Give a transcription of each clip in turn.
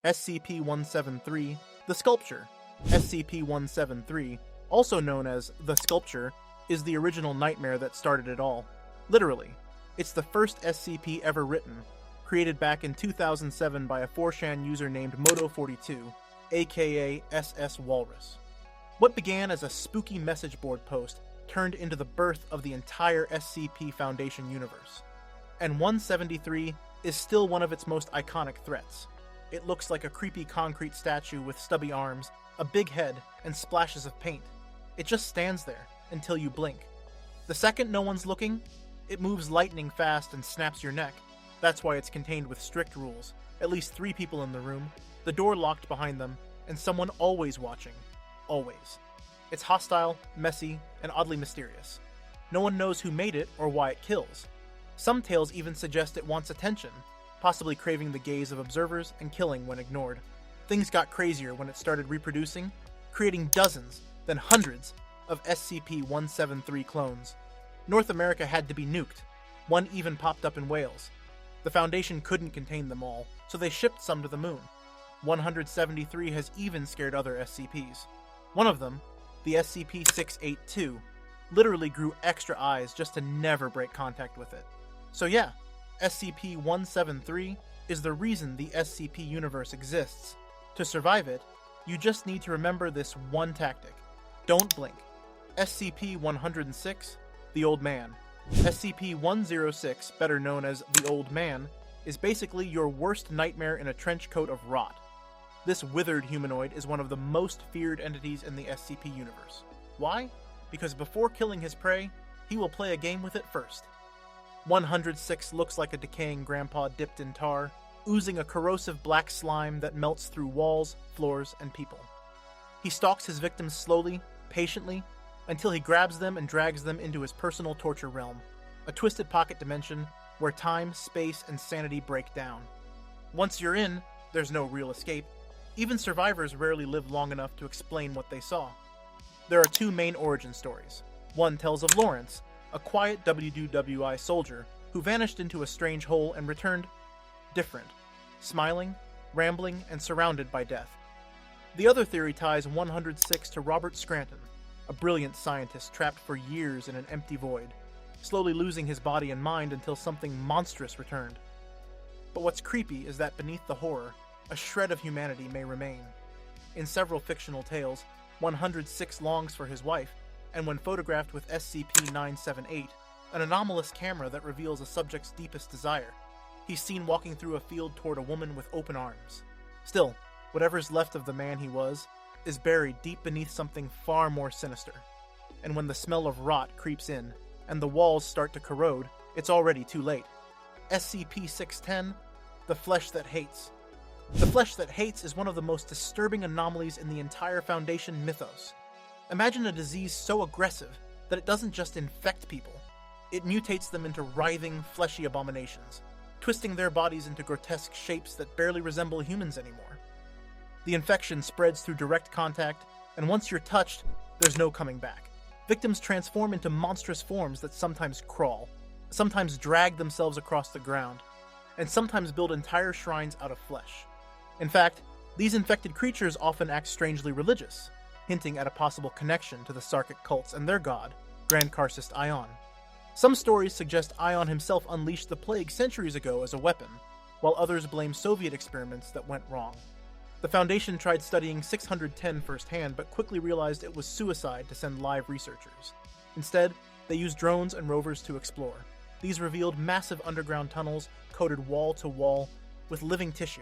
SCP-173, the Sculpture. SCP-173, also known as the Sculpture, is the original nightmare that started it all. Literally. It's the first SCP ever written, created back in 2007 by a 4chan user named Moto42, aka SS Walrus. What began as a spooky message board post turned into the birth of the entire SCP Foundation universe. And 173 is still one of its most iconic threats. It looks like a creepy concrete statue with stubby arms, a big head, and splashes of paint. It just stands there until you blink. The second no one's looking, it moves lightning fast and snaps your neck. That's why it's contained with strict rules. At least 3 people in the room, the door locked behind them, and someone always watching. Always. It's hostile, messy, and oddly mysterious. No one knows who made it or why it kills. Some tales even suggest it wants attention, possibly craving the gaze of observers and killing when ignored. Things got crazier when it started reproducing, creating dozens, then hundreds, of SCP-173 clones. North America had to be nuked. One even popped up in Wales. The Foundation couldn't contain them all, so they shipped some to the moon. 173 has even scared other SCPs. One of them, the SCP-682, literally grew extra eyes just to never break contact with it. So yeah, SCP-173 is the reason the SCP universe exists. To survive it, you just need to remember this one tactic. Don't blink. SCP-106, the Old Man. SCP-106, better known as the Old Man, is basically your worst nightmare in a trench coat of rot. This withered humanoid is one of the most feared entities in the SCP universe. Why? Because before killing his prey, he will play a game with it first. 106 looks like a decaying grandpa dipped in tar, oozing a corrosive black slime that melts through walls, floors, and people. He stalks his victims slowly, patiently, until he grabs them and drags them into his personal torture realm, a twisted pocket dimension where time, space, and sanity break down. Once you're in, there's no real escape. Even survivors rarely live long enough to explain what they saw. There are 2 main origin stories. One tells of Lawrence, a quiet WDWI soldier who vanished into a strange hole and returned different, smiling, rambling, and surrounded by death. The other theory ties 106 to Robert Scranton, a brilliant scientist trapped for years in an empty void, slowly losing his body and mind until something monstrous returned. But what's creepy is that beneath the horror, a shred of humanity may remain. In several fictional tales, 106 longs for his wife, and when photographed with SCP-978, an anomalous camera that reveals a subject's deepest desire, he's seen walking through a field toward a woman with open arms. Still, whatever's left of the man he was is buried deep beneath something far more sinister. And when the smell of rot creeps in, and the walls start to corrode, it's already too late. SCP-610, the Flesh That Hates. The Flesh That Hates is one of the most disturbing anomalies in the entire Foundation mythos. Imagine a disease so aggressive that it doesn't just infect people. It mutates them into writhing, fleshy abominations, twisting their bodies into grotesque shapes that barely resemble humans anymore. The infection spreads through direct contact, and once you're touched, there's no coming back. Victims transform into monstrous forms that sometimes crawl, sometimes drag themselves across the ground, and sometimes build entire shrines out of flesh. In fact, these infected creatures often act strangely religious, hinting at a possible connection to the Sarkic cults and their god, Grand Karcist Ion. Some stories suggest Ion himself unleashed the plague centuries ago as a weapon, while others blame Soviet experiments that went wrong. The Foundation tried studying 610 firsthand, but quickly realized it was suicide to send live researchers. Instead, they used drones and rovers to explore. These revealed massive underground tunnels coated wall to wall with living tissue,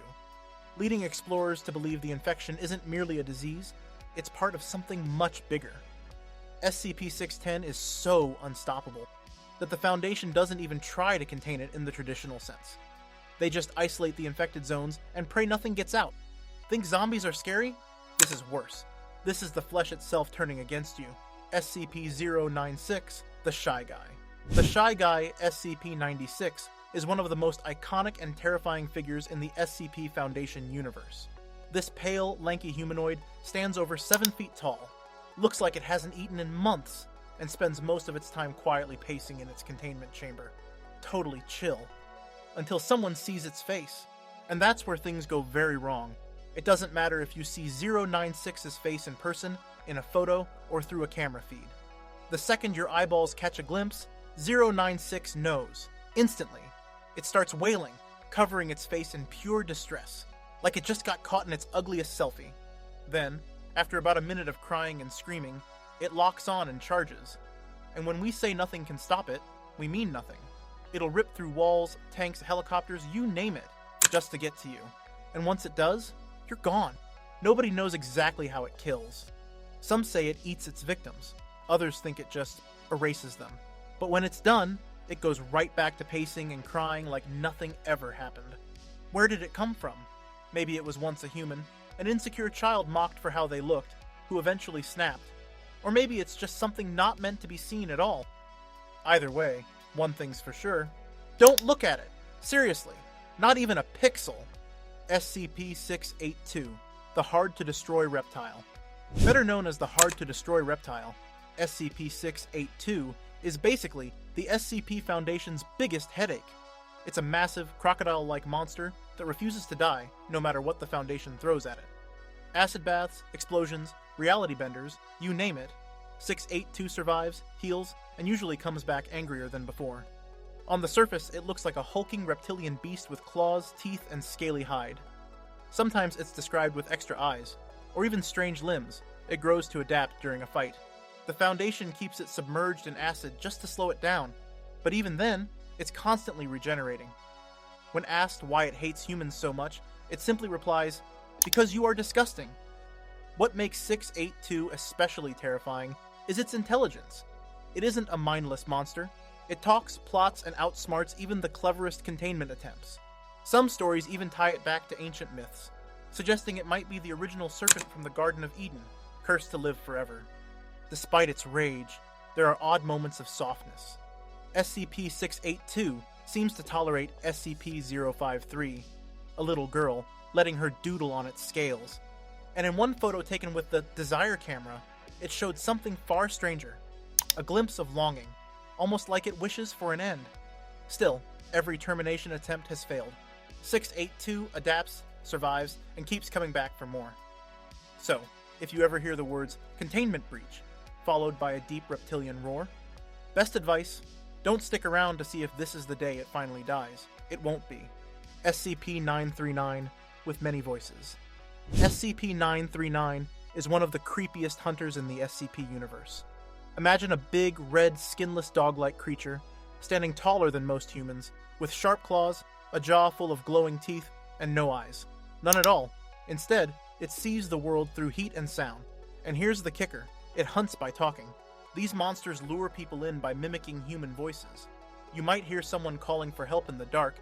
leading explorers to believe the infection isn't merely a disease, it's part of something much bigger. SCP-610 is so unstoppable that the Foundation doesn't even try to contain it in the traditional sense. They just isolate the infected zones and pray nothing gets out. Think zombies are scary? This is worse. This is the flesh itself turning against you. SCP-096, the Shy Guy. The Shy Guy, SCP-96, is one of the most iconic and terrifying figures in the SCP Foundation universe. This pale, lanky humanoid stands over 7 feet tall, looks like it hasn't eaten in months, and spends most of its time quietly pacing in its containment chamber. Totally chill. Until someone sees its face. And that's where things go very wrong. It doesn't matter if you see 096's face in person, in a photo, or through a camera feed. The second your eyeballs catch a glimpse, 096 knows, instantly. It starts wailing, covering its face in pure distress, like it just got caught in its ugliest selfie. Then, after about a minute of crying and screaming, it locks on and charges. And when we say nothing can stop it, we mean nothing. It'll rip through walls, tanks, helicopters, you name it, just to get to you. And once it does, you're gone. Nobody knows exactly how it kills. Some say it eats its victims. Others think it just erases them. But when it's done, it goes right back to pacing and crying like nothing ever happened. Where did it come from? Maybe it was once a human, an insecure child mocked for how they looked, who eventually snapped. Or maybe it's just something not meant to be seen at all. Either way, one thing's for sure. Don't look at it. Seriously. Not even a pixel. SCP-682, the hard-to-destroy reptile. Better known as the hard-to-destroy reptile, SCP-682 is basically the SCP Foundation's biggest headache. It's a massive, crocodile-like monster that refuses to die, no matter what the Foundation throws at it. Acid baths, explosions, reality benders, you name it. 682 survives, heals, and usually comes back angrier than before. On the surface, it looks like a hulking reptilian beast with claws, teeth, and scaly hide. Sometimes it's described with extra eyes, or even strange limbs. It grows to adapt during a fight. The Foundation keeps it submerged in acid just to slow it down, but even then, it's constantly regenerating. When asked why it hates humans so much, it simply replies, "Because you are disgusting." What makes 682 especially terrifying is its intelligence. It isn't a mindless monster. It talks, plots, and outsmarts even the cleverest containment attempts. Some stories even tie it back to ancient myths, suggesting it might be the original serpent from the Garden of Eden, cursed to live forever. Despite its rage, there are odd moments of softness. SCP-682 seems to tolerate SCP-053, a little girl, letting her doodle on its scales. And in one photo taken with the Desire camera, it showed something far stranger, a glimpse of longing, almost like it wishes for an end. Still, every termination attempt has failed. 682 adapts, survives, and keeps coming back for more. So, if you ever hear the words containment breach, followed by a deep reptilian roar, best advice, don't stick around to see if this is the day it finally dies. It won't be. SCP-939 with many voices. SCP-939 is one of the creepiest hunters in the SCP universe. Imagine a big, red, skinless dog-like creature, standing taller than most humans, with sharp claws, a jaw full of glowing teeth, and no eyes. None at all. Instead, it sees the world through heat and sound. And here's the kicker. It hunts by talking. These monsters lure people in by mimicking human voices. You might hear someone calling for help in the dark,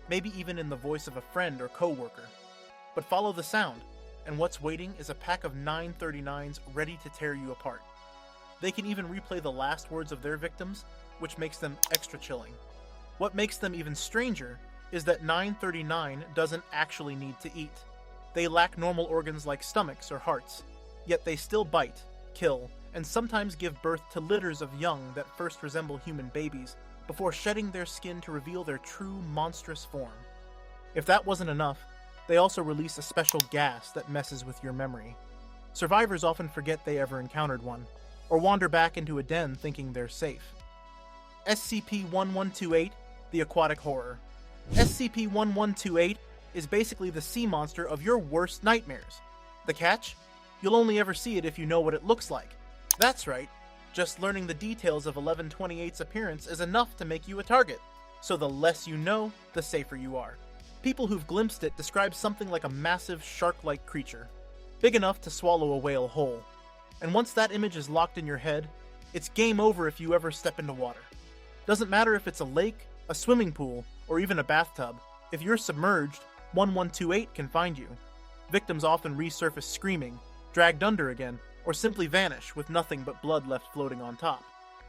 maybe even in the voice of a friend or co-worker. But follow the sound, and what's waiting is a pack of 939s ready to tear you apart. They can even replay the last words of their victims, which makes them extra chilling. What makes them even stranger is that 939 doesn't actually need to eat. They lack normal organs like stomachs or hearts, yet they still bite, kill, and sometimes give birth to litters of young that first resemble human babies before shedding their skin to reveal their true monstrous form. If that wasn't enough, they also release a special gas that messes with your memory. Survivors often forget they ever encountered one, or wander back into a den thinking they're safe. SCP-1128, the Aquatic Horror. SCP-1128 is basically the sea monster of your worst nightmares. The catch? You'll only ever see it if you know what it looks like. That's right, just learning the details of 1128's appearance is enough to make you a target, so the less you know, the safer you are. People who've glimpsed it describe something like a massive shark-like creature, big enough to swallow a whale whole. And once that image is locked in your head, it's game over if you ever step into water. Doesn't matter if it's a lake, a swimming pool, or even a bathtub. If you're submerged, 1128 can find you. Victims often resurface screaming, dragged under again, or simply vanish with nothing but blood left floating on top.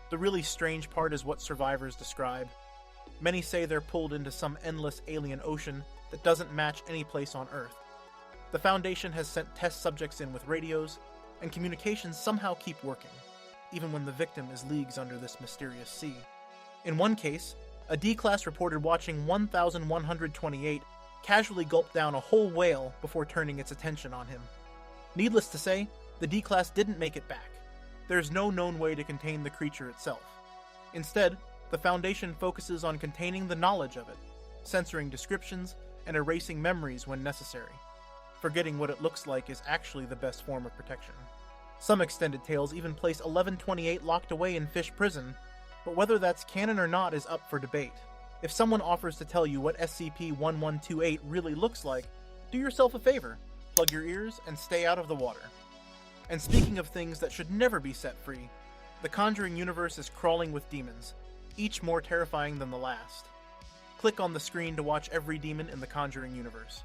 The really strange part is what survivors describe. Many say they're pulled into some endless alien ocean that doesn't match any place on Earth. The Foundation has sent test subjects in with radios, and communications somehow keep working, even when the victim is leagues under this mysterious sea. In one case, a D-Class reported watching 1128 casually gulped down a whole whale before turning its attention on him. Needless to say, the D-Class didn't make it back. There's no known way to contain the creature itself. Instead, the Foundation focuses on containing the knowledge of it, censoring descriptions, and erasing memories when necessary. Forgetting what it looks like is actually the best form of protection. Some extended tales even place 1128 locked away in Fish Prison, but whether that's canon or not is up for debate. If someone offers to tell you what SCP-1128 really looks like, do yourself a favor, plug your ears, and stay out of the water. And speaking of things that should never be set free, the Conjuring universe is crawling with demons, each more terrifying than the last. Click on the screen to watch every demon in the Conjuring universe.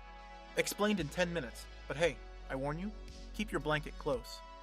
Explained in 10 minutes, but hey, I warn you, keep your blanket close.